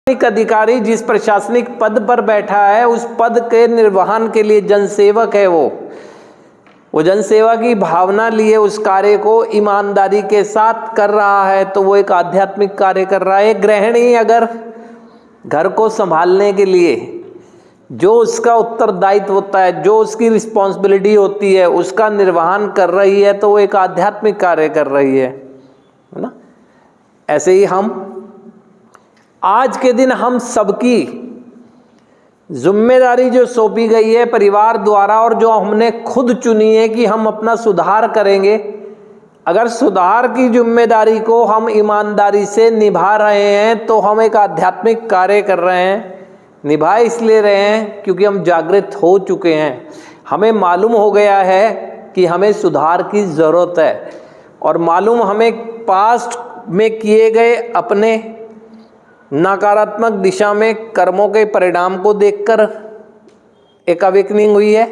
प्रशासनिक अधिकारी जिस प्रशासनिक पद पर बैठा है उस पद के निर्वहन के लिए जनसेवक है वो जनसेवा की भावना लिए उस कार्य को ईमानदारी के साथ कर रहा है तो वो एक आध्यात्मिक कार्य कर रहा है। गृहिणी अगर घर को संभालने के लिए जो उसका उत्तरदायित्व होता है, जो उसकी रिस्पॉन्सिबिलिटी होती है, उसका निर्वहन कर रही है तो वो एक आध्यात्मिक कार्य कर रही है ना। ऐसे ही हम आज के दिन हम सबकी जिम्मेदारी जो सौंपी गई है परिवार द्वारा और जो हमने खुद चुनी है कि हम अपना सुधार करेंगे, अगर सुधार की जिम्मेदारी को हम ईमानदारी से निभा रहे हैं तो हम एक आध्यात्मिक कार्य कर रहे हैं। निभा इसलिए रहे हैं क्योंकि हम जागृत हो चुके हैं, हमें मालूम हो गया है कि हमें सुधार की ज़रूरत है और मालूम हमें पास्ट में किए गए अपने नकारात्मक दिशा में कर्मों के परिणाम को देखकर एक अवेकनिंग हुई है।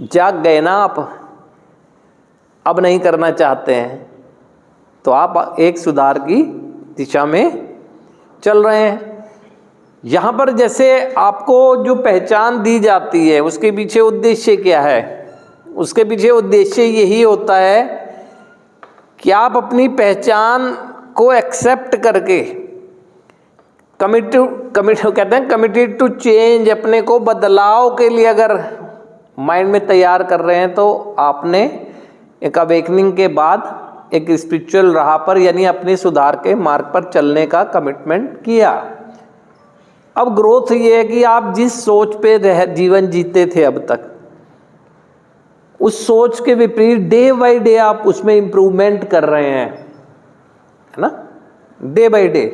जाग गए ना आप, अब नहीं करना चाहते हैं तो आप एक सुधार की दिशा में चल रहे हैं। यहाँ पर जैसे आपको जो पहचान दी जाती है उसके पीछे उद्देश्य क्या है? उसके पीछे उद्देश्य यही होता है कि आप अपनी पहचान को एक्सेप्ट करके कमिटेड टू चेंज, अपने को बदलाव के लिए अगर माइंड में तैयार कर रहे हैं तो आपने एक अवेकनिंग के बाद एक स्पिरिचुअल राह पर यानी अपने सुधार के मार्ग पर चलने का कमिटमेंट किया। अब ग्रोथ ये है कि आप जिस सोच पे जीवन जीते थे अब तक, उस सोच के विपरीत डे बाय डे आप उसमें इम्प्रूवमेंट कर रहे हैं, है ना, डे बाय डे।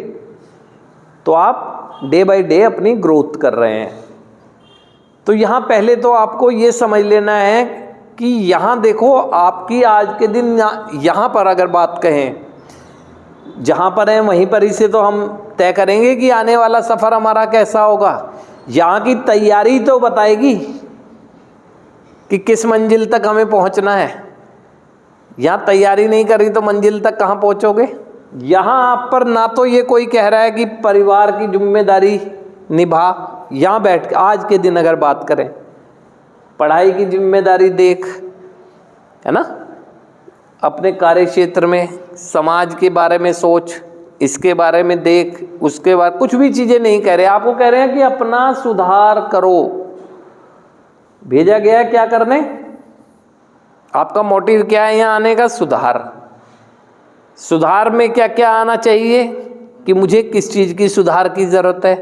तो आप डे बाय डे अपनी ग्रोथ कर रहे हैं। तो यहाँ पहले तो आपको ये समझ लेना है कि यहाँ देखो आपकी आज के दिन यहाँ पर अगर बात कहें, जहाँ पर हैं वहीं पर ही से तो हम तय करेंगे कि आने वाला सफ़र हमारा कैसा होगा। यहाँ की तैयारी तो बताएगी कि किस मंजिल तक हमें पहुँचना है। यहाँ तैयारी नहीं करी तो मंजिल तक कहाँ पहुँचोगे। यहाँ आप पर ना तो ये कोई कह रहा है कि परिवार की जिम्मेदारी निभा, यहाँ बैठ के आज के दिन अगर बात करें पढ़ाई की जिम्मेदारी देख, है ना, अपने कार्य क्षेत्र में समाज के बारे में सोच, इसके बारे में देख, उसके बाद कुछ भी चीज़ें नहीं कह रहे। आपको कह रहे हैं कि अपना सुधार करो। भेजा गया है क्या करने? आपका मोटिव क्या है यहाँ आने का? सुधार। सुधार में क्या क्या आना चाहिए कि मुझे किस चीज़ की सुधार की ज़रूरत है।